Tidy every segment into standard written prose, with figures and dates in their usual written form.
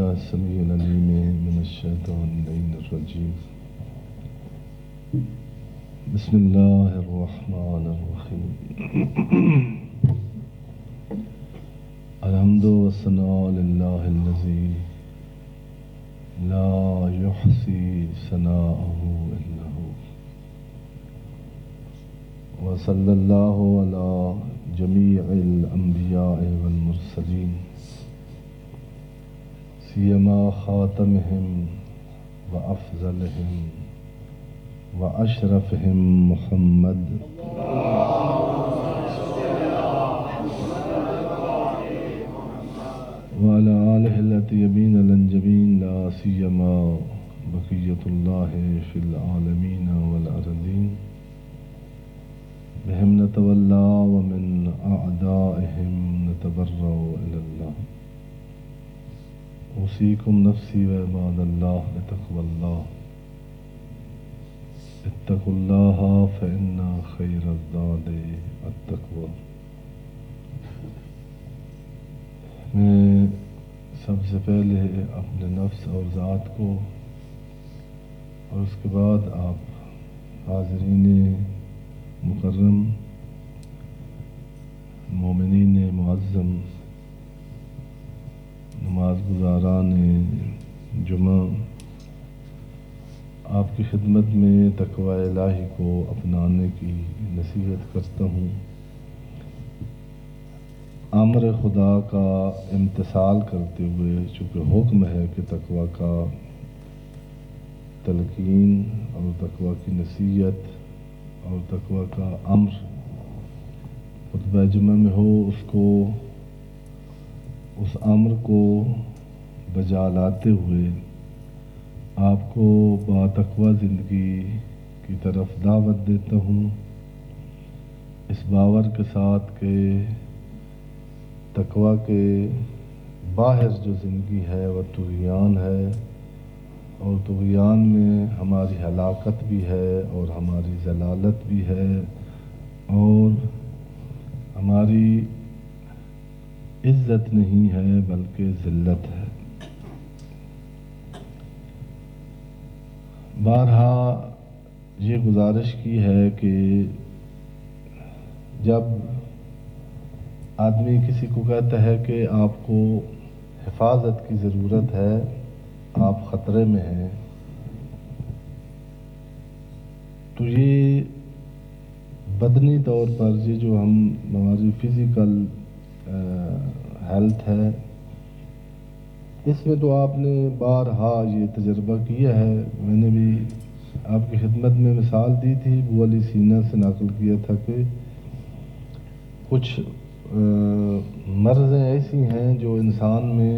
بالله السميع العليم من الشيطان اللعين الرجيم. بسم الله الرحمن الرحيم. الحمد والثناء لله الذي لا يحصي ثناءه إلا هو. وصلى الله على جميع الأنبياء والمرسلين سيما خاتمهم وأفضلهم وأشرفهم محمد وعلى آله الطيبين الأنجبين لا سيما بقية الله في العالمين والأرضين بهم نتولى ومن أعدائهم نتبرأ إلى الله. أوصيكم نفسي وعباد الله بتقوى الله. اتقوا الله فإن خير الزاد التقوى. میں سب سے پہلے اپنے نفس اور ذات کو اور اس کے بعد آپ حاضرین مکرم مومنین معظم نماز گزاران جمعہ آپ کی خدمت میں تقوی الہی کو اپنانے کی نصیحت کرتا ہوں. امر خدا کا امتثال کرتے ہوئے چونکہ حکم ہے کہ تقوی کا تلقین اور تقوی کی نصیحت اور تقوی کا امر خطبہ جمعہ میں ہو، اس امر کو بجا لاتے ہوئے آپ کو با تقوی زندگی کی طرف دعوت دیتا ہوں، اس باور کے ساتھ کہ تقوی کے باہر جو زندگی ہے وہ طغیان ہے، اور طغیان میں ہماری ہلاکت بھی ہے اور ہماری ضلالت بھی ہے اور ہماری عزت نہیں ہے بلکہ ذلت ہے. بارہا یہ گزارش کی ہے کہ جب آدمی کسی کو کہتا ہے کہ آپ کو حفاظت کی ضرورت ہے، آپ خطرے میں ہیں، تو یہ بدنی طور پر یہ جو ہماری فزیکل ہیلتھ ہے، اس میں تو آپ نے بارہا یہ تجربہ کیا ہے. میں نے بھی آپ کی خدمت میں مثال دی تھی، ابو علی سینا سے نقل کیا تھا کہ کچھ مرضیں ایسی ہیں جو انسان میں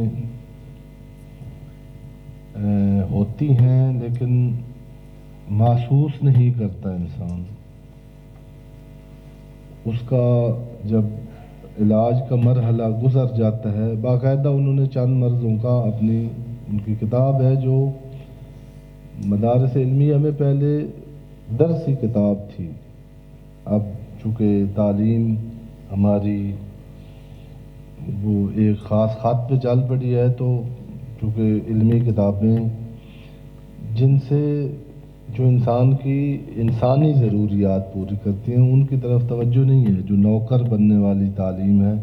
ہوتی ہیں لیکن محسوس نہیں کرتا انسان. اس کا جب علاج کا مرحلہ گزر جاتا ہے، باقاعدہ انہوں نے چند مرضوں کا ان کی کتاب ہے جو مدارس علمیہ میں پہلے درسی کتاب تھی. اب چونکہ تعلیم ہماری وہ ایک خاص خط پہ چل پڑی ہے، تو چونکہ علمی کتابیں جن سے جو انسان کی انسانی ضروریات پوری کرتی ہیں ان کی طرف توجہ نہیں ہے. جو نوکر بننے والی تعلیم ہے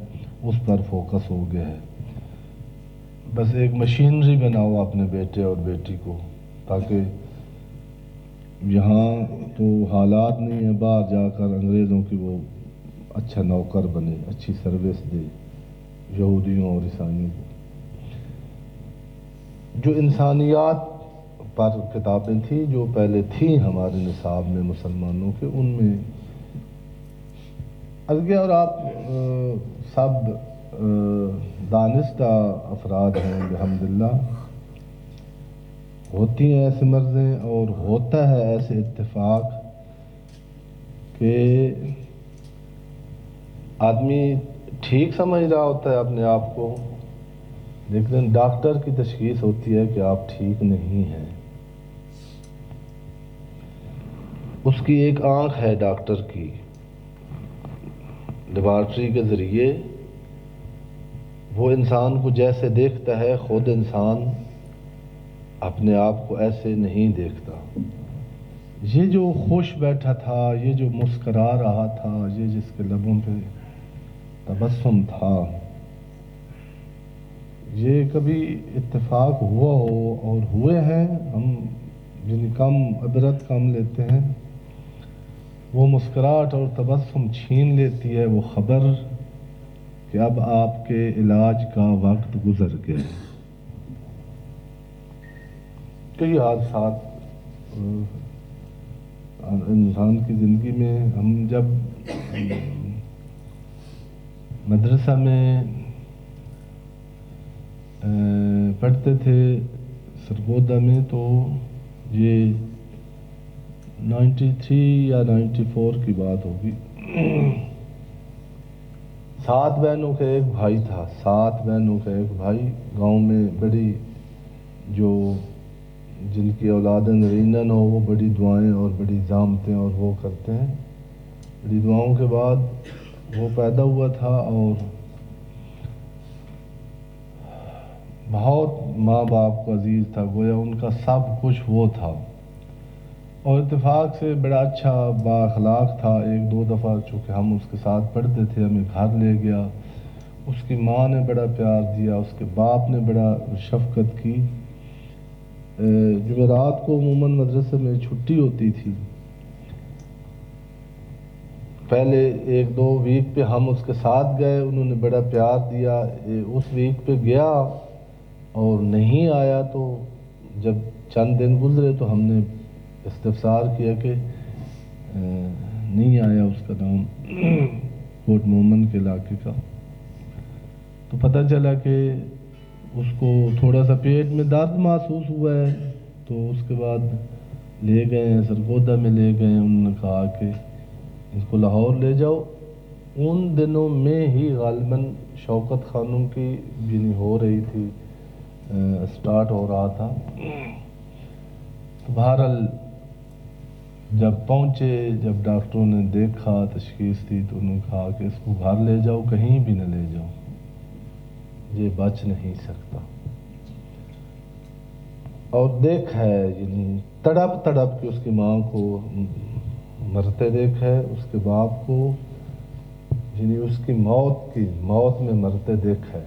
اس پر فوکس ہو گیا ہے. بس ایک مشینری بناؤ اپنے بیٹے اور بیٹی کو، تاکہ یہاں تو حالات نہیں ہیں، باہر جا کر انگریزوں کی وہ اچھا نوکر بنے، اچھی سروس دے یہودیوں اور عیسائیوں کو. جو انسانیات پر کتابیں تھیں جو پہلے تھیں ہمارے نصاب میں مسلمانوں کے، ان میں ازگے اور آپ سب دانستہ افراد ہیں الحمدللہ. ہوتی ہیں ایسے مرضیں اور ہوتا ہے ایسے اتفاق کہ آدمی ٹھیک سمجھ رہا ہوتا ہے اپنے آپ کو، لیکن ڈاکٹر کی تشخیص ہوتی ہے کہ آپ ٹھیک نہیں ہیں. اس کی ایک آنکھ ہے ڈاکٹر کی، لیبارٹری کے ذریعے وہ انسان کو جیسے دیکھتا ہے خود انسان اپنے آپ کو ایسے نہیں دیکھتا۔ یہ جو خوش بیٹھا تھا، یہ جو مسکرا رہا تھا، یہ جس کے لبوں پہ تبسم تھا، یہ کبھی اتفاق ہوا ہو اور ہوئے ہیں، ہم جن کم عبرت کم لیتے ہیں، وہ مسکراہٹ اور تبسم چھین لیتی ہے وہ خبر کہ اب آپ کے علاج کا وقت گزر گیا۔ کئی حادثات انسان کی زندگی میں، ہم جب مدرسہ میں پڑھتے تھے سرگودا میں، تو یہ 93 یا 94 کی بات ہوگی، 7 بہنوں کا ایک بھائی تھا، 7 بہنوں کا ایک بھائی، گاؤں میں بڑی جو جن کی اولادیں نرینہ نہ ہو وہ بڑی دعائیں اور بڑی زامتیں اور وہ کرتے ہیں، بڑی دعاؤں کے بعد وہ پیدا ہوا تھا، اور بہت ماں باپ کو عزیز تھا، گویا ان کا سب کچھ وہ تھا، اور اتفاق سے بڑا اچھا با اخلاق تھا۔ ایک دو دفعہ چونکہ ہم اس کے ساتھ پڑھتے تھے، ہمیں گھر لے گیا، اس کی ماں نے بڑا پیار دیا، اس کے باپ نے بڑا شفقت کی۔ جمعرات کو عموماً مدرسے میں چھٹی ہوتی تھی، پہلے 1-2 ویک پہ ہم اس کے ساتھ گئے، انہوں نے بڑا پیار دیا، اس ویک پہ گیا اور نہیں آیا، تو جب چند دن گزرے تو ہم نے استفسار کیا کہ نہیں آیا، اس کا نام کوٹ مومن کے علاقے کا، تو پتہ چلا کہ اس کو تھوڑا سا پیٹ میں درد محسوس ہوا ہے، تو اس کے بعد لے گئے ہیں سرگودا میں، لے گئے، انہوں نے کہا کہ اس کو لاہور لے جاؤ۔ ان دنوں میں ہی غالباً شوکت خانم کی جنی ہو رہی تھی، سٹارٹ ہو رہا تھا، تو بہرحال جب پہنچے، جب ڈاکٹروں نے دیکھا، تشخیص دی، تو انہوں نے کہا کہ اس کو گھر لے جاؤ، کہیں بھی نہ لے جاؤ، یہ بچ نہیں سکتا۔ اور دیکھا ہے یعنی تڑپ تڑپ کے اس کی ماں کو مرتے دیکھا ہے، اس کے باپ کو یعنی اس کی موت میں مرتے دیکھا ہے۔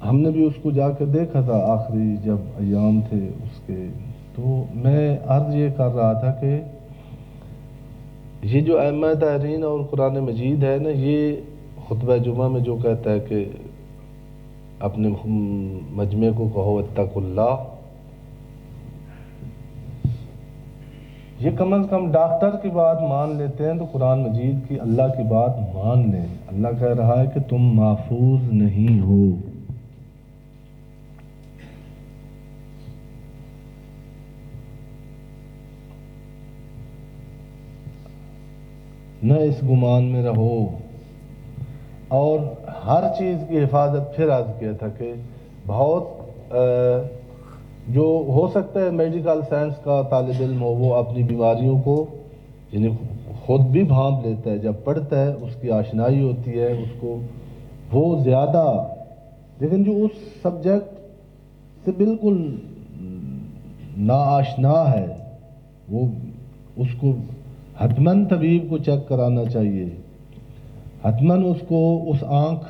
ہم نے بھی اس کو جا کے دیکھا تھا آخری جب ایام تھے اس کے، تو میں عرض یہ کر رہا تھا کہ یہ جو ائمہ طاہرین اور قرآن مجید ہے نا، یہ خطبہ جمعہ میں جو کہتا ہے کہ اپنے مجمع کو کہو اتقوا اللہ، یہ کم از کم ڈاکٹر کی بات مان لیتے ہیں تو قرآن مجید کی اللہ کی بات مان لیں۔ اللہ کہہ رہا ہے کہ تم محفوظ نہیں ہو۔ نہ اس گمان میں رہو، اور ہر چیز کی حفاظت، پھر عرض کیا تھا کہ بہت جو ہو سکتا ہے میڈیکل سائنس کا طالب علم ہو، وہ اپنی بیماریوں کو یعنی خود بھی بھانپ لیتا ہے، جب پڑھتا ہے اس کی آشنائی ہوتی ہے اس کو وہ زیادہ، لیکن جو اس سبجیکٹ سے بالکل ناآشنا ہے وہ اس کو حتماً طبیب کو چیک کرانا چاہیے، حتماً اس کو اس آنکھ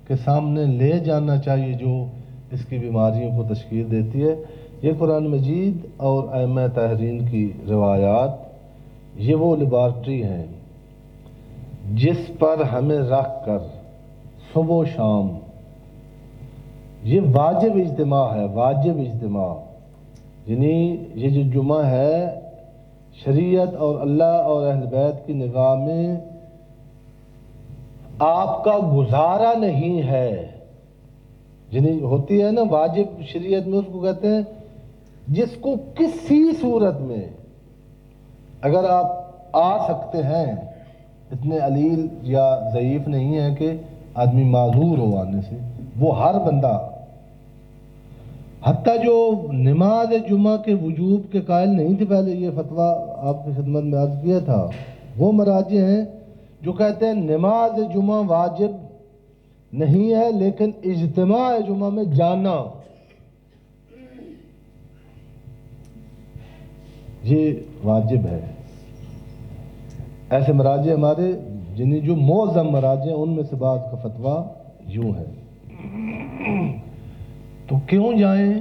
کے سامنے لے جانا چاہیے جو اس کی بیماریوں کو تشخیص دیتی ہے۔ یہ قرآن مجید اور ائمہ طاہرین کی روایات، یہ وہ لیبارٹری ہیں جس پر ہمیں رکھ کر صبح و شام یہ واجب اجتماع ہے، واجب اجتماع، یعنی یہ جو جمعہ ہے شریعت اور اللہ اور اہل بیت کی نگاہ میں آپ کا گزارا نہیں ہے، یعنی ہوتی ہے نا واجب شریعت میں، اس کو کہتے ہیں جس کو کسی صورت میں اگر آپ آ سکتے ہیں، اتنے علیل یا ضعیف نہیں ہے کہ آدمی معذور ہو آنے سے، وہ ہر بندہ، حتیٰ جو نماز جمعہ کے وجوب کے قائل نہیں تھے، پہلے یہ فتویٰ آپ کی خدمت میں عرض کیا تھا، وہ مراجع ہیں جو کہتے ہیں نماز جمعہ واجب نہیں ہے لیکن اجتماع جمعہ میں جانا یہ واجب ہے. ایسے مراجع ہمارے جنہیں جو معظم مراجع ان میں سے بعض کا فتویٰ یوں ہے. تو کیوں جائیں؟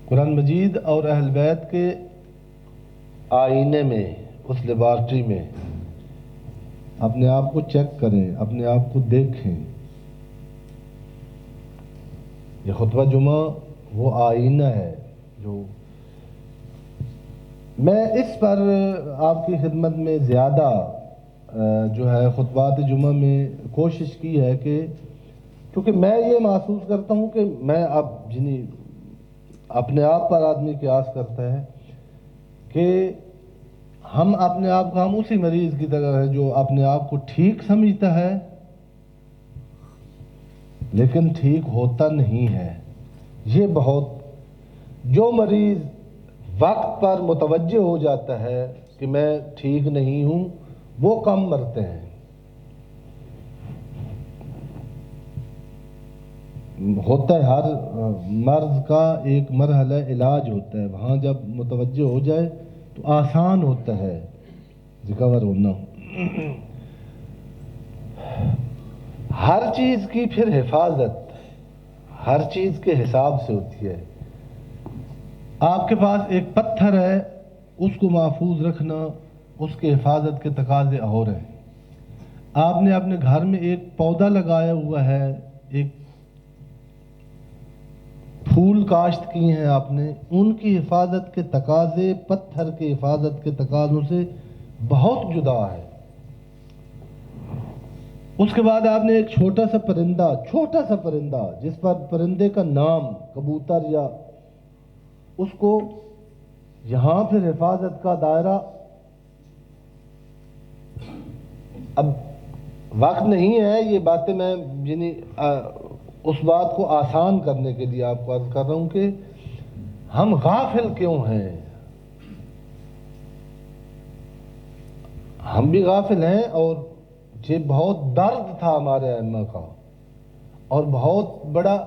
قرآن مجید اور اہل بیت کے آئینے میں، اس لیبارٹری میں اپنے آپ کو چیک کریں، اپنے آپ کو دیکھیں. یہ خطبہ جمعہ وہ آئینہ ہے جو میں اس پر آپ کی خدمت میں زیادہ جو ہے خطبات جمعہ میں کوشش کی ہے کہ کیونکہ میں یہ محسوس کرتا ہوں کہ میں اب جنہیں اپنے آپ پر آدمی قیاس کرتا ہے کہ ہم اپنے آپ کو ہم اسی مریض کی طرح ہے جو اپنے آپ کو ٹھیک سمجھتا ہے لیکن ٹھیک ہوتا نہیں ہے. یہ بہت جو مریض وقت پر متوجہ ہو جاتا ہے کہ میں ٹھیک نہیں ہوں وہ کم مرتے ہیں. ہوتا ہے ہر مرض کا ایک مرحلہ علاج ہوتا ہے، وہاں جب متوجہ ہو جائے تو آسان ہوتا ہے ریکور ہونا. ہر چیز کی پھر حفاظت ہر چیز کے حساب سے ہوتی ہے. آپ کے پاس ایک پتھر ہے، اس کو محفوظ رکھنا اس کے حفاظت کے تقاضے اور ہیں. آپ نے اپنے گھر میں ایک پودا لگایا ہوا ہے، ایک پھول کاشت کیے ہیں آپ نے، ان کی حفاظت کے تقاضے پتھر کے حفاظت کے تقاضوں سے بہت جدا ہے. اس کے بعد آپ نے ایک چھوٹا سا پرندہ جس پر پرندے کا نام کبوتر یا اس کو یہاں پھر حفاظت کا دائرہ. اب وقت نہیں ہے یہ باتیں میں یعنی اس بات کو آسان کرنے کے لیے آپ کو عرض کر رہا ہوں کہ ہم غافل کیوں ہیں. ہم بھی غافل ہیں اور یہ بہت درد تھا ہمارے ائمہ کا اور بہت بڑا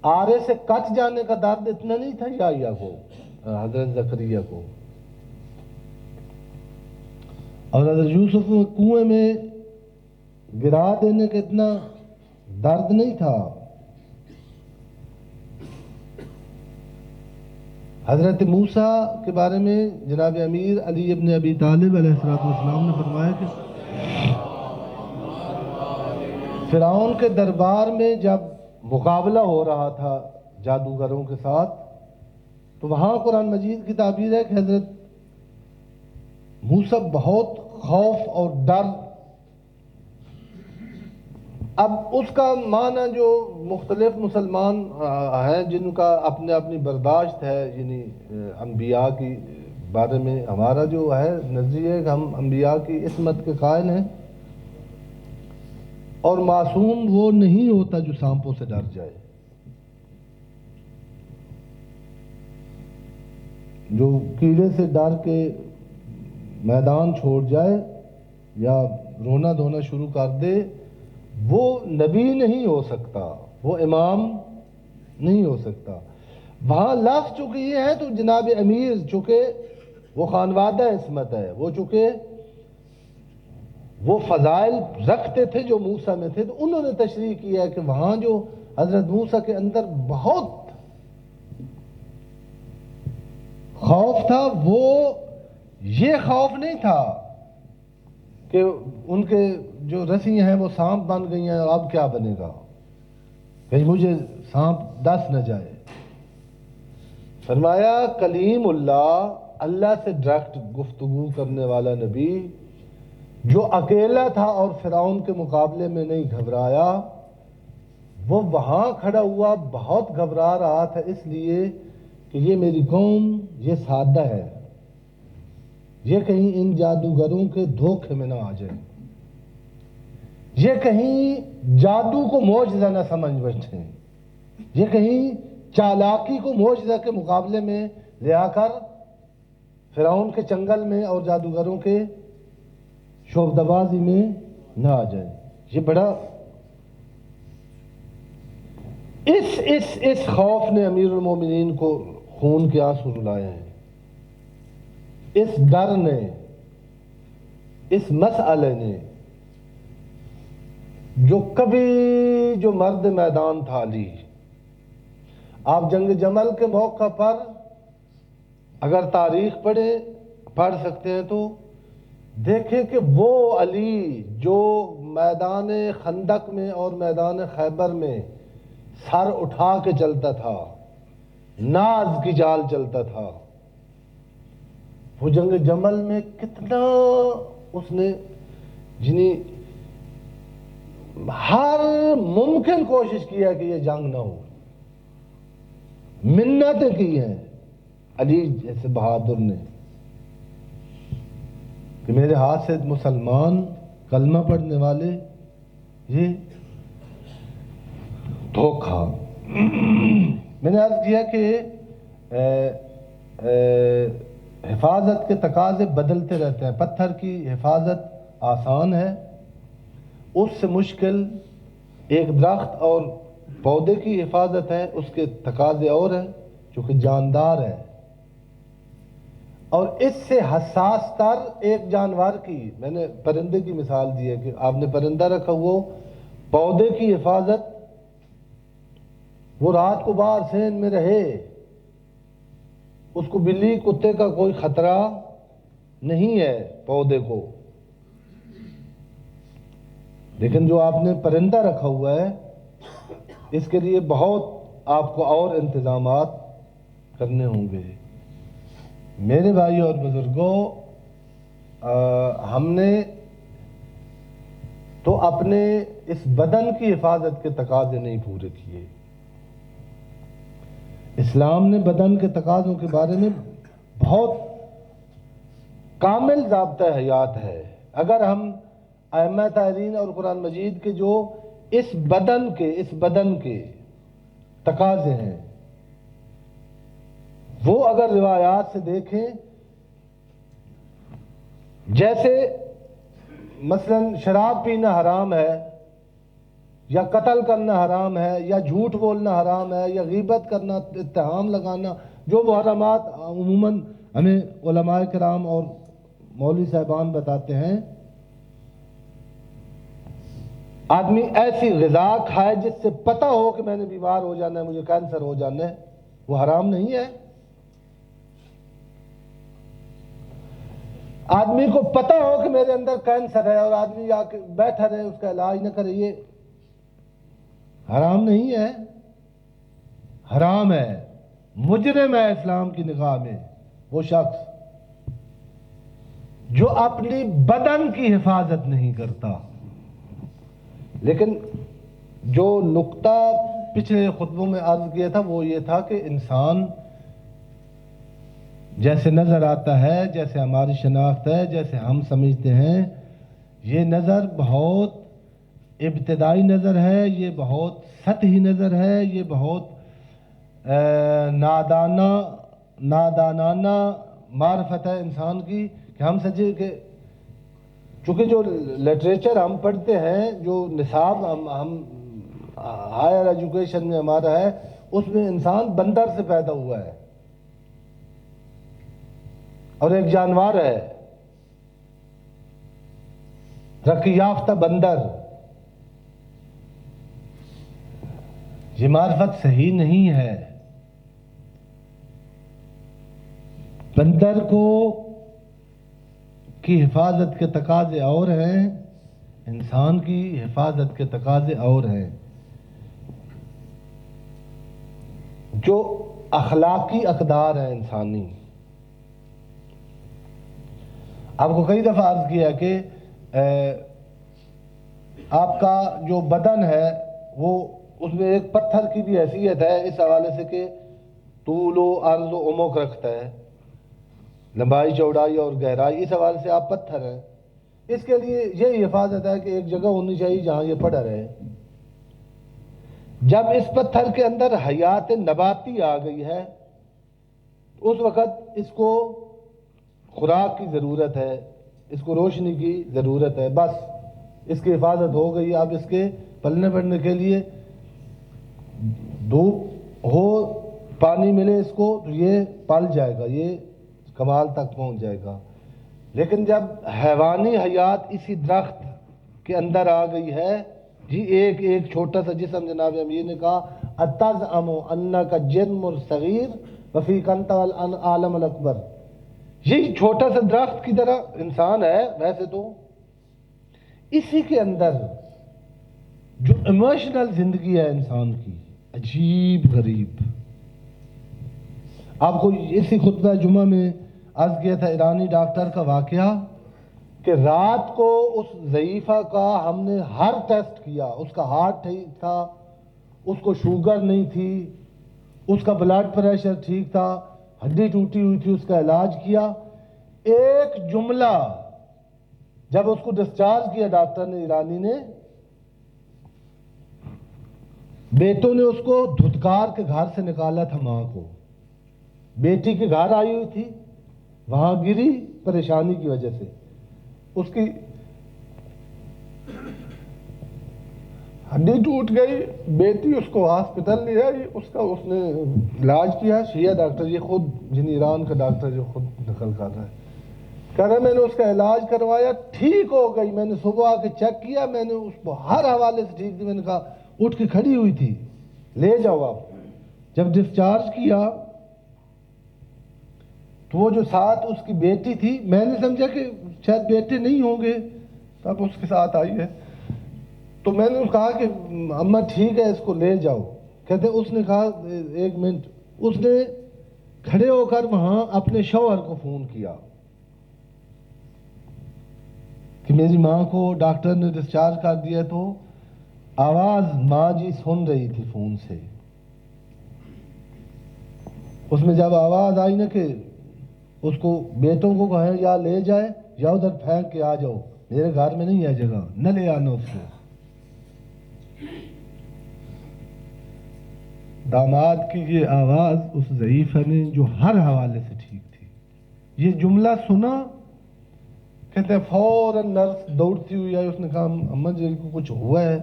آرے سے کٹ جانے کا درد اتنا نہیں تھا یحییٰ کو، حضرت زکریا کو، اور حضرت یوسف کو کنویں میں گرا دینے کا اتنا درد نہیں تھا. حضرت موسیٰ کے بارے میں جناب امیر علی ابن ابی طالب علیہ السلام نے فرمایا کہ فرعون کے دربار میں جب مقابلہ ہو رہا تھا جادوگروں کے ساتھ تو وہاں قرآن مجید کی تعبیر ہے کہ حضرت موسیٰ بہت خوف اور ڈر. اب اس کا معنی جو مختلف مسلمان ہیں جن کا اپنی برداشت ہے، یعنی انبیاء کی بارے میں ہمارا جو ہے نظریہ کہ ہم انبیاء کی عصمت کے قائل ہیں اور معصوم وہ نہیں ہوتا جو سانپوں سے ڈر جائے. جو کیڑے سے ڈر کے میدان چھوڑ جائے یا رونا دھونا شروع کر دے وہ نبی نہیں ہو سکتا، وہ امام نہیں ہو سکتا. وہاں لفظ چونکہ یہ ہے تو جناب امیر چونکہ وہ خانوادہ عصمت ہے، وہ چونکہ وہ فضائل رکھتے تھے جو موسیٰ میں تھے، تو انہوں نے تشریح کیا ہے کہ وہاں جو حضرت موسیٰ کے اندر بہت خوف تھا وہ یہ خوف نہیں تھا کہ ان کے جو رسیاں ہیں وہ سانپ بن گئی ہیں اب کیا بنے گا، کہیں مجھے سانپ ڈس نہ جائے. فرمایا کلیم اللہ سے ڈائریکٹ گفتگو کرنے والا نبی جو اکیلا تھا اور فرعون کے مقابلے میں نہیں گھبرایا، وہ وہاں کھڑا ہوا بہت گھبرا رہا تھا اس لیے کہ یہ میری قوم یہ سادہ ہے، یہ کہیں ان جادوگروں کے دھوکے میں نہ آ جائے، یہ کہیں جادو کو معجزہ نہ سمجھ بیٹھیں، یہ کہیں چالاکی کو معجزہ کے مقابلے میں لے آ کر فرعون کے چنگل میں اور جادوگروں کے شعبدہ‌بازی میں نہ آ جائے. یہ بڑا اس خوف نے امیر المومنین کو خون کے آنسو رلائے ہیں. اس ڈر نے، اس مسئلے نے، جو کبھی جو مرد میدان تھا علی، آپ جنگ جمل کے موقع پر اگر تاریخ پڑھ سکتے ہیں تو دیکھیں کہ وہ علی جو میدان خندق میں اور میدان خیبر میں سر اٹھا کے چلتا تھا، ناز کی چال چلتا تھا، وہ جنگ جمل میں کتنا اس نے ہر ممکن کوشش کی ہے کہ یہ جنگ نہ ہو. منتیں کی ہیں علی جیسے بہادر نے کہ میرے ہاتھ سے مسلمان کلمہ پڑھنے والے یہ دھوکہ. میں نے عرض کیا کہ حفاظت کے تقاضے بدلتے رہتے ہیں. پتھر کی حفاظت آسان ہے، اس سے مشکل ایک درخت اور پودے کی حفاظت ہے، اس کے تقاضے اور ہیں چونکہ جاندار ہے. اور اس سے حساس تر ایک جانور کی، میں نے پرندے کی مثال دی ہے کہ آپ نے پرندہ رکھا، وہ پودے کی حفاظت، وہ رات کو باہر سین میں رہے، اس کو بلی کتے کا کوئی خطرہ نہیں ہے پودے کو. لیکن جو آپ نے پرندہ رکھا ہوا ہے اس کے لیے بہت آپ کو اور انتظامات کرنے ہوں گے. میرے بھائی اور بزرگوں، ہم نے تو اپنے اس بدن کی حفاظت کے تقاضے نہیں پورے کیے. اسلام نے بدن کے تقاضوں کے بارے میں بہت کامل ضابطہ حیات ہے. اگر ہم ائمہ طاہرین اور قرآن مجید کے جو اس بدن کے تقاضے ہیں وہ اگر روایات سے دیکھیں، جیسے مثلا شراب پینا حرام ہے، یا قتل کرنا حرام ہے، یا جھوٹ بولنا حرام ہے، یا غیبت کرنا، اتہام لگانا، جو محرمات عموماً ہمیں علماء کرام اور مولوی صاحبان بتاتے ہیں. آدمی ایسی غذا کھائے جس سے پتہ ہو کہ میں نے بیمار ہو جانا ہے، مجھے کینسر ہو جانا ہے، وہ حرام نہیں ہے. آدمی کو پتہ ہو کہ میرے اندر کینسر ہے اور آدمی آ کے بیٹھا رہے، اس کا علاج نہ کرے، یہ حرام نہیں ہے. حرام ہے، مجرم ہے اسلام کی نگاہ میں وہ شخص جو اپنی بدن کی حفاظت نہیں کرتا. لیکن جو نقطہ پچھلے خطبوں میں عرض کیا تھا وہ یہ تھا کہ انسان جیسے نظر آتا ہے، جیسے ہماری شناخت ہے، جیسے ہم سمجھتے ہیں، یہ نظر بہت ابتدائی نظر ہے، یہ بہت سطحی نظر ہے، یہ بہت نادانانہ معرفت ہے انسان کی کہ ہم سمجھے کہ چونکہ جو لٹریچر ہم پڑھتے ہیں، جو نصاب ہم ہائر ایجوکیشن میں ہمارا ہے، اس میں انسان بندر سے پیدا ہوا ہے اور ایک جانور ہے، ترقی یافتہ بندر. یہ معرفت صحیح نہیں ہے. بندر کی حفاظت کے تقاضے اور ہیں، انسان کی حفاظت کے تقاضے اور ہیں. جو اخلاقی اقدار ہیں انسانی، آپ کو کئی دفعہ عرض کیا کہ آپ کا جو بدن ہے وہ اس میں ایک پتھر کی بھی حیثیت ہے اس حوالے سے کہ طول و عرض و عمق رکھتا ہے، لمبائی چوڑائی اور گہرائی، اس حوالے سے آپ پتھر ہیں. اس کے لیے یہی حفاظت ہے کہ ایک جگہ ہونی چاہیے جہاں یہ پڑا رہے. جب اس پتھر کے اندر حیات نباتی آ گئی ہے اس وقت اس کو خوراک کی ضرورت ہے، اس کو روشنی کی ضرورت ہے، بس اس کی حفاظت ہو گئی، اب اس کے پلنے بڑھنے کے لیے دھوپ ہو، پانی ملے اس کو تو یہ پل جائے گا، یہ کمال تک پہنچ جائے گا۔ لیکن جب حیوانی حیات اسی درخت کے اندر آ گئی ہے، جی ایک چھوٹا سا جسم، جناب امیر نے کہا اتزعم انک جرم الصغیر وفیک انت العالم الاکبر، یہ چھوٹا سا درخت کی طرح انسان ہے ویسے تو، اسی کے اندر جو ایموشنل زندگی ہے انسان کی، عجیب غریب۔ آپ کو اسی خطبہ جمعہ میں عرض کیا تھا ایرانی ڈاکٹر کا واقعہ کہ رات کو اس ضعیفہ کا ہم نے ہر ٹیسٹ کیا، اس کا ہارٹ ٹھیک تھا، اس کو شوگر نہیں تھی، اس کا بلڈ پریشر ٹھیک تھا، ہڈی ٹوٹی ہوئی تھی، اس کا علاج کیا۔ ایک جملہ جب اس کو ڈسچارج کیا ڈاکٹر نے، ایرانی نے، بیٹوں نے اس کو دھتکار کے گھر سے نکالا تھا، ماں کو، بیٹی کے گھر آئی ہوئی تھی، وہاں گری پریشانی کی وجہ سے، اس کی ہڈی ٹوٹ گئی، بیٹی اس کو ہاسپٹل لے آئی، اس نے علاج کیا، شیعہ ڈاکٹر، یہ خود جن ایران کا ڈاکٹر جو خود نقل کر رہا ہے، کہہ رہا میں نے اس کا علاج کروایا، ٹھیک ہو گئی، میں نے صبح آ کے چیک کیا، میں نے اس کو ہر حوالے سے ٹھیک تھی، میں نے کہا اٹھ کے کھڑی ہوئی تھی، لے جاؤ آپ۔ جب ڈسچارج کیا تو وہ جو ساتھ اس کی بیٹی تھی، میں نے سمجھا کہ شاید بیٹے نہیں ہوں گے، تب اس کے ساتھ آئی ہے، تو میں نے کہا کہ اماں ٹھیک ہے، اس کو لے جاؤ۔ کہتے اس نے کہا ایک منٹ، اس نے کھڑے ہو کر وہاں اپنے شوہر کو فون کیا کہ میری ماں کو ڈاکٹر نے ڈسچارج کر دیا، تو آواز ماں جی سن رہی تھی فون سے، اس میں جب آواز آئی نا کہ اس کو بیٹوں کو کہیں یا لے جائے یا ادھر پھینک کے آ جاؤ، میرے گھر میں نہیں ہے جگہ، نہ لے آنا اس کو۔ داماد کی یہ آواز اس ضعیفہ نے جو ہر حوالے سے ٹھیک تھی، یہ جملہ سنا، کہتے ہیں فوراً نرس دوڑتی ہوئی آئی، اس نے کہا اماں جی کو کچھ ہوا ہے؟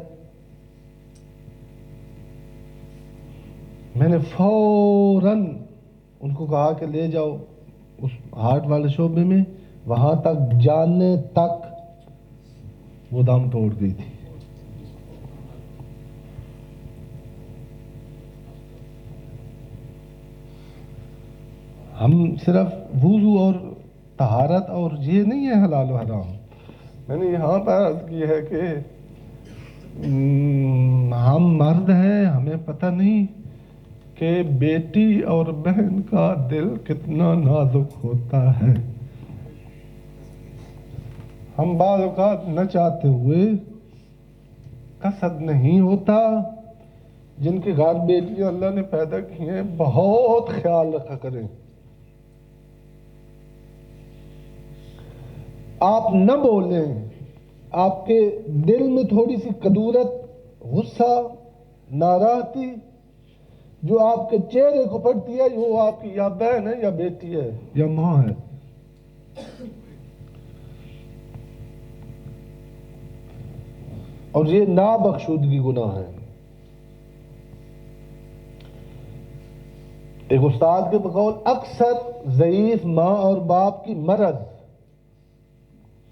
میں نے فوراً ان کو کہا کہ لے جاؤ اس ہارٹ والے شعبے میں، وہاں تک جانے تک وہ دم توڑ گئی تھی۔ ہم صرف وضو اور طہارت اور یہ نہیں ہے حلال و حرام، میں نے یہاں پر عرض کی ہے کہ ہم مرد ہیں، ہمیں پتہ نہیں کہ بیٹی اور بہن کا دل کتنا نازک ہوتا ہے، ہم بعض اوقات نہ چاہتے ہوئے، قصد نہیں ہوتا، جن کے گھر بیٹیاں اللہ نے پیدا کی ہیں بہت خیال رکھا کریں، آپ نہ بولیں، آپ کے دل میں تھوڑی سی کدورت، غصہ، ناراضگی جو آپ کے چہرے کو پڑتی ہے، وہ آپ کی یا بہن ہے یا بیٹی ہے یا ماں ہے۔ اور یہ نابخشودگی گناہ ہے۔ ایک استاد کے بقول اکثر ضعیف ماں اور باپ کی مرض،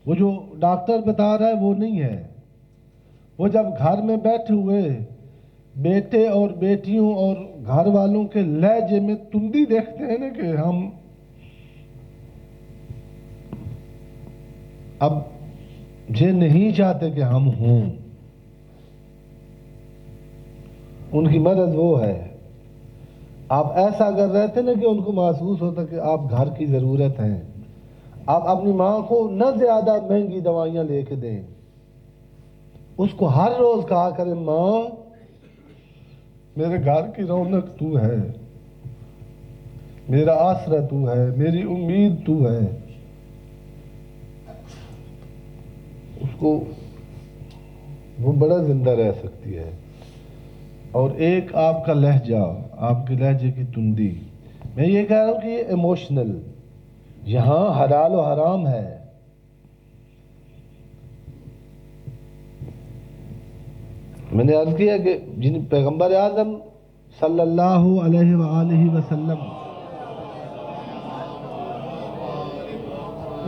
وہ جو ڈاکٹر بتا رہا ہے وہ نہیں ہے، وہ جب گھر میں بیٹھے ہوئے بیٹے اور بیٹیوں اور گھر والوں کے لہجے میں تندی دیکھتے ہیں نا کہ ہم اب یہ نہیں چاہتے کہ ہم ہوں، ان کی مرض وہ ہے۔ آپ ایسا اگر رہتے نا کہ ان کو محسوس ہوتا کہ آپ گھر کی ضرورت ہیں، آپ اپنی ماں کو نہ زیادہ مہنگی دوائیاں لے کے دیں، اس کو ہر روز کہا کریں ماں میرے گھر کی رونق تو ہے، میرا آسرا تو ہے، میری امید تو ہے، اس کو وہ بڑا زندہ رہ سکتی ہے۔ اور ایک آپ کا لہجہ، آپ کے لہجے کی تندی، میں یہ کہہ رہا ہوں کہ یہ ایموشنل، یہاں حلال و حرام ہے، میں نے عرض کیا کہ جن پیغمبر اعظم صلی اللہ علیہ وآلہ وسلم،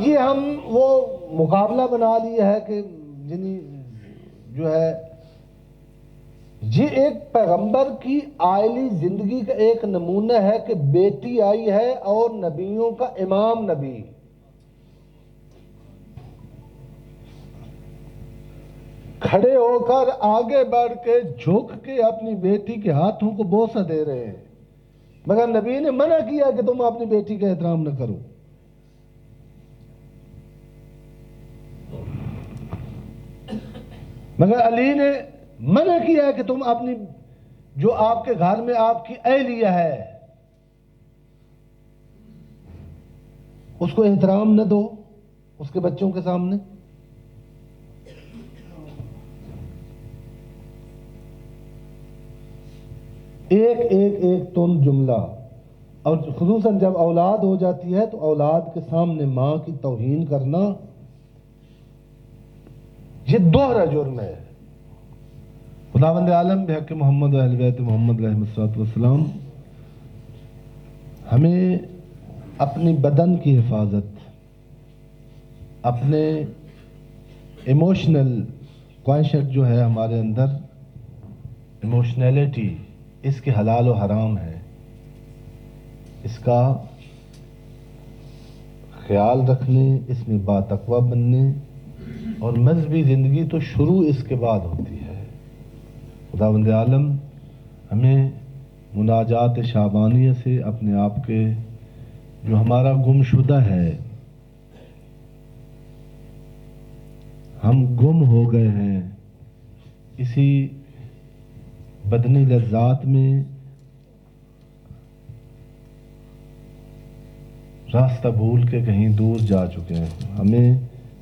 یہ ہم وہ مقابلہ بنا لیا ہے کہ جو ہے یہ ایک پیغمبر کی آئلی زندگی کا ایک نمونہ ہے کہ بیٹی آئی ہے اور نبیوں کا امام نبی، کھڑے ہو کر آگے بڑھ کے جھک کے اپنی بیٹی کے ہاتھوں کو بوسہ دے رہے ہیں، مگر نبی نے منع کیا کہ تم اپنی بیٹی کا احترام نہ کرو۔ مگر علی نے منع کیا ہے کہ تم اپنی جو آپ کے گھر میں آپ کی اہلیہ ہے اس کو احترام نہ دو اس کے بچوں کے سامنے۔ ایک تند جملہ، اور خصوصاً جب اولاد ہو جاتی ہے تو اولاد کے سامنے ماں کی توہین کرنا یہ دوہرا جرم ہے۔ خداوند عالم بحق محمد و اہل بیت محمد علیہ الصلوۃ والسلام ہمیں اپنی بدن کی حفاظت، اپنے ایموشنل کوائنشٹ جو ہے ہمارے اندر ایموشنلٹی، اس کے حلال و حرام ہے، اس کا خیال رکھنے، اس میں باتقوی بننے، اور مذہبی زندگی تو شروع اس کے بعد ہوتی ہے۔ خداوند عالم ہمیں مناجات شعبانیہ سے اپنے آپ کے جو ہمارا گم شدہ ہے، ہم گم ہو گئے ہیں اسی بدنی لذات میں، راستہ بھول کے کہیں دور جا چکے ہیں، ہمیں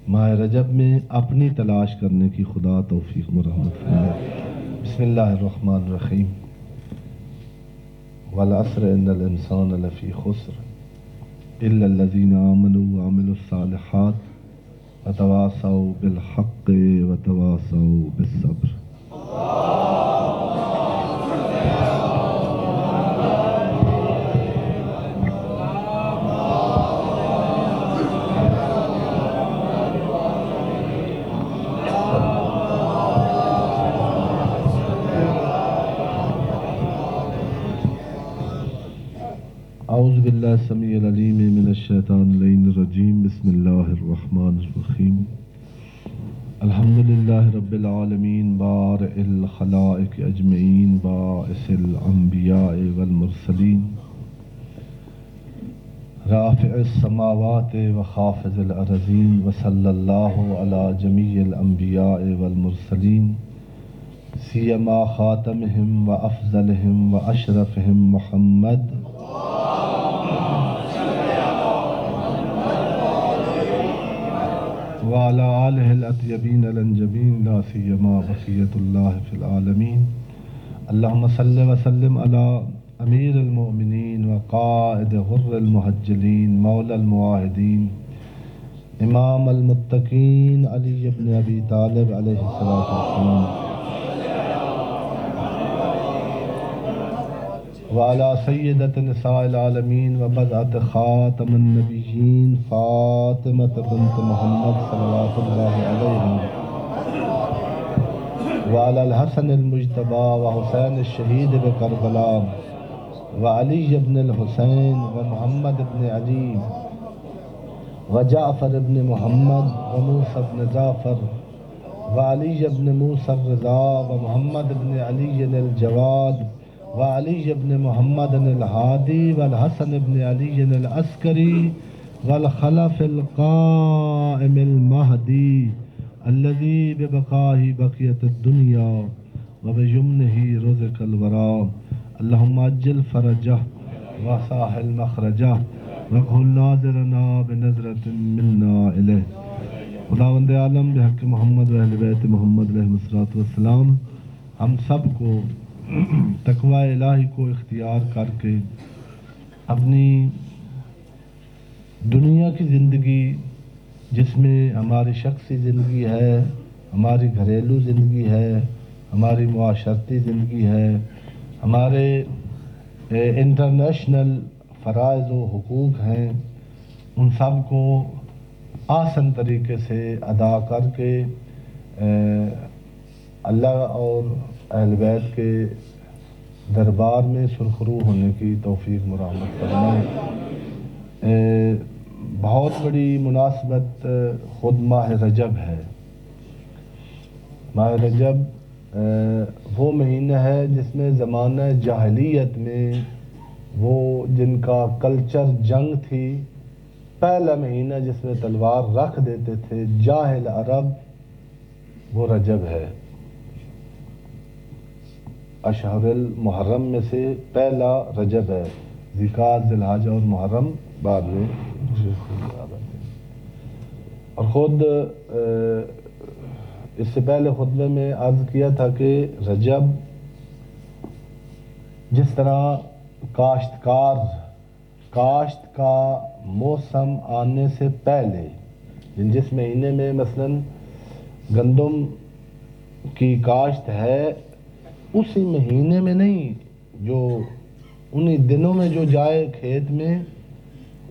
ماہ رجب میں اپنی تلاش کرنے کی خدا توفیق مرحمت فرمائے۔ بسم اللہ الرحمن الرحیم۔ والعصر ان الانسان لفی خسر الا الذین آمنوا وعملوا الصالحات وتواصوا بالحق وتواصوا بالصبر۔ اعوذ باللہ السمیع العلیم من الشیطان اللعین الرجیم، بسم اللہ الرحمن الرحیم۔ الحمدللہ رب العالمین بارئ الخلائق اجمعین باعث الانبیاء والمرسلین رافع السماوات وخافض الارضین وصلی اللہ علی جمیع الانبیاء والمرسلین سیما خاتمہم وافضلہم واشرفہم محمد وعلى آلہ الاطیبین الانجبین لا سیما بقیۃ اللہ فی العالمین۔ اللہم صل وسلم علی امیر المؤمنین وقائد غر المحجلین مولا المواحدین امام المتقین علی بن ابی طالب علیہ السلام وعلى سیدۃ نساء العالمین وبضعۃ خاتم النبیین فاطمۃ بنت محمد صلوات اللہ علیہ وعلى الحسن المجتبی وحسین الشہید بکربلا وعلی بن الحسین ومحمد بن علی وجعفر بن محمد وموسى بن جعفر وعلی بن موسى الرضا ومحمد بن علی الجواد وعلی بن محمد الہادی والحسن بن علی العسکری والخلف القائم المہدی الذی ببقائہ بقیت الدنیا وبیمنہ رزق الورا اللہم عجل فرجہ وساہل مخرجہ وکن ناظرنا بنظرۃ منا الیہ۔ خداوند عالم بحق محمد و اہل بیت محمد علیہ الصلوۃ والسلام ہم سب کو تقوی الہی کو اختیار کر کے اپنی دنیا کی زندگی، جس میں ہماری شخصی زندگی ہے، ہماری گھریلو زندگی ہے، ہماری معاشرتی زندگی ہے، ہمارے انٹرنیشنل فرائض و حقوق ہیں، ان سب کو آسان طریقے سے ادا کر کے اللہ اور اہل بیت کے دربار میں سرخرو ہونے کی توفیق مرحمت فرمائے۔ بہت بڑی مناسبت خود ماہ رجب ہے۔ ماہ رجب وہ مہینہ ہے جس میں زمانہ جاہلیت میں وہ جن کا کلچر جنگ تھی، پہلا مہینہ جس میں تلوار رکھ دیتے تھے جاہل عرب، وہ رجب ہے۔ اشہر المحرم میں سے پہلا رجب ہے، ذی الحجہ اور محرم بعد میں۔ اور خود اس سے پہلے خطبے میں عرض کیا تھا کہ رجب جس طرح کاشت کا موسم آنے سے پہلے جس مہینے میں مثلاً گندم کی کاشت ہے، اسی مہینے میں نہیں، جو انہی دنوں میں جو جائے کھیت میں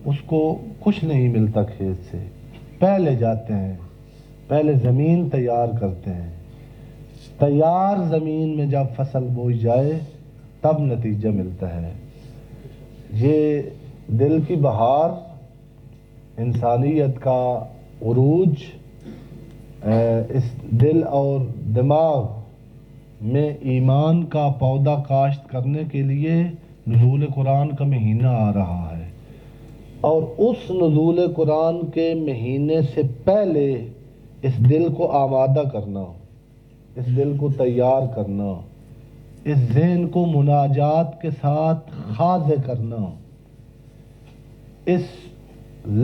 اس کو کچھ نہیں ملتا، کھیت سے پہلے جاتے ہیں، پہلے زمین تیار کرتے ہیں، تیار زمین میں جب فصل بوئی جائے تب نتیجہ ملتا ہے۔ یہ دل کی بہار، انسانیت کا عروج، اس دل اور دماغ میں ایمان کا پودا کاشت کرنے کے لیے نزول قرآن کا مہینہ آ رہا ہے، اور اس نزول قرآن کے مہینے سے پہلے اس دل کو آمادہ کرنا، اس دل کو تیار کرنا، اس ذہن کو مناجات کے ساتھ خاضع کرنا، اس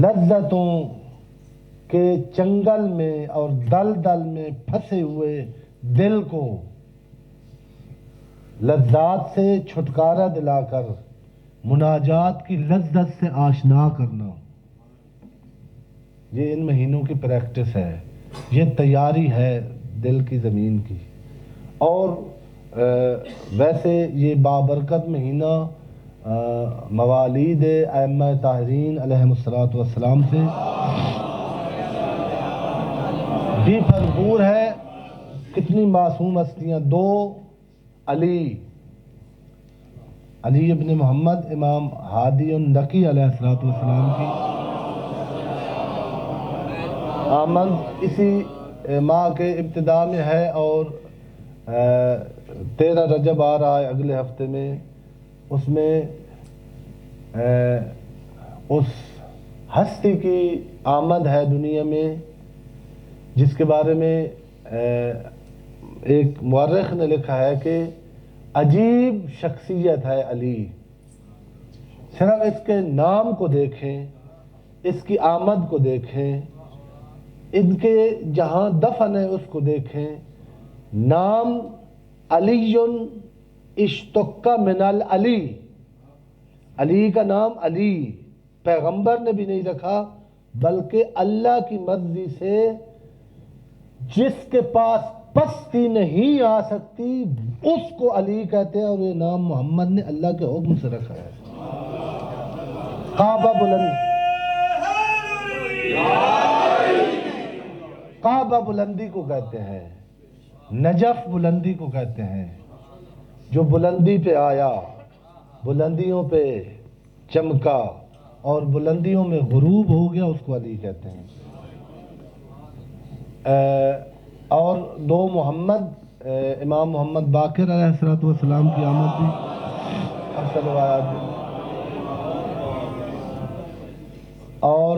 لذتوں کے چنگل میں اور دلدل میں پھنسے ہوئے دل کو لذات سے چھٹکارا دلا کر مناجات کی لذت سے آشنا کرنا، یہ ان مہینوں کی پریکٹس ہے، یہ تیاری ہے دل کی زمین کی۔ اور ویسے یہ بابرکت مہینہ موالید ائمہ طاہرین علیہم الصلوۃ والسلام سے بھی بھرپور ہے۔ کتنی معصوم ہستیاں، دو علی ابن محمد امام ہادی النقی علیہ الصلوۃ والسلام کی آمد اسی ماہ کے ابتدا میں ہے، اور 13 رجب آ رہا ہے اگلے ہفتے میں، اس میں اس ہستی کی آمد ہے دنیا میں جس کے بارے میں ایک مورخ نے لکھا ہے کہ عجیب شخصیت ہے علی، صرف اس کے نام کو دیکھیں، اس کی آمد کو دیکھیں، ان کے جہاں دفن ہے اس کو دیکھیں، نام علی اشتق من العلی، علی کا نام علی پیغمبر نے بھی نہیں رکھا، بلکہ اللہ کی مرضی سے جس کے پاس پستی نہیں آ سکتی اس کو علی کہتے ہیں، اور یہ نام محمد نے اللہ کے حکم سے رکھا ہے۔ کعبہ بلندی کو کہتے ہیں، نجف بلندی کو کہتے ہیں، جو بلندی پہ آیا، بلندیوں پہ چمکا اور بلندیوں میں غروب ہو گیا، اس کو علی کہتے ہیں۔ اور دو محمد، امام محمد باقر علیہ السلام کی آمد بھی اکثر روایات، اور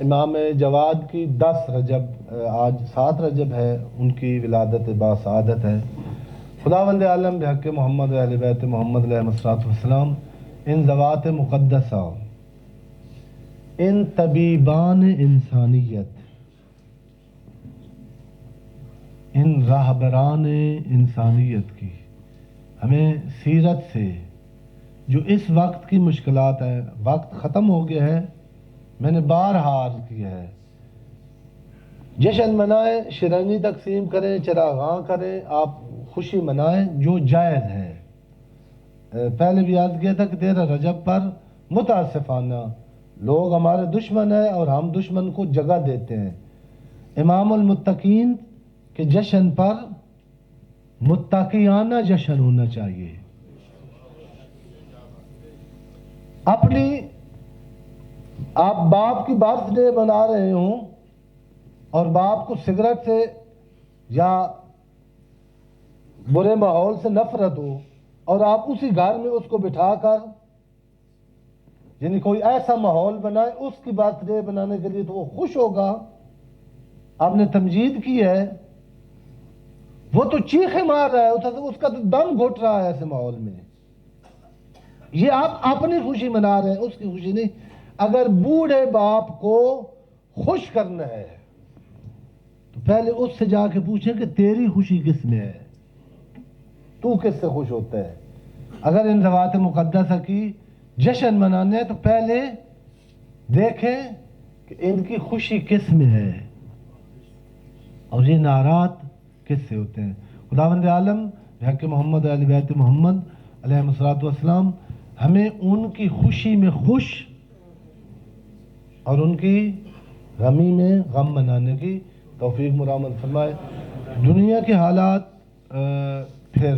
امام جواد کی 10 رجب، آج 7 رجب ہے، ان کی ولادت باسعادت ہے۔ خداوند عالم بحق محمد و اہل بیت محمد علیہ السلام ان ذوات مقدسہ، ان طبیبان انسانیت، ان راہبران انسانیت کی ہمیں سیرت سے جو اس وقت کی مشکلات ہے، وقت ختم ہو گیا ہے، میں نے بارہا عرض کیا ہے، جشن منائیں، شیرنی تقسیم کریں، چراغاں کریں، آپ خوشی منائیں جو جائز ہے۔ پہلے بھی عرض کیا تھا کہ 13 رجب پر متاسفانہ لوگ ہمارے دشمن ہیں اور ہم دشمن کو جگہ دیتے ہیں۔ امام المتقین کے جشن پر متقیانہ جشن ہونا چاہیے۔ اپنی آپ باپ کی برتھ ڈے بنا رہے ہوں اور باپ کو سگریٹ سے یا برے ماحول سے نفرت ہو اور آپ اسی گھر میں اس کو بٹھا کر یعنی کوئی ایسا ماحول بنائے اس کی برتھ ڈے بنانے کے لیے تو وہ خوش ہوگا، آپ نے تمجید کی ہے، وہ تو چیخیں مار رہا ہے، اس کا تو دم گھٹ رہا ہے ایسے ماحول میں۔ یہ آپ اپنی خوشی منا رہے ہیں، اس کی خوشی نہیں۔ اگر بوڑھے باپ کو خوش کرنا ہے تو پہلے اس سے جا کے پوچھیں کہ تیری خوشی کس میں ہے، تو کس سے خوش ہوتا ہے۔ اگر ان ذوات مقدسہ کی جشن منانے ہیں تو پہلے دیکھیں کہ ان کی خوشی کس میں ہے اور یہ نعرات کس سے ہوتے ہیں۔ خداوند عالم بحق محمد علی بیت محمد علیہ الصلوۃ والسلام ہمیں ان کی خوشی میں خوش اور ان کی غمی میں غم منانے کی توفیق مرحمت فرمائے۔ دنیا کے حالات پھر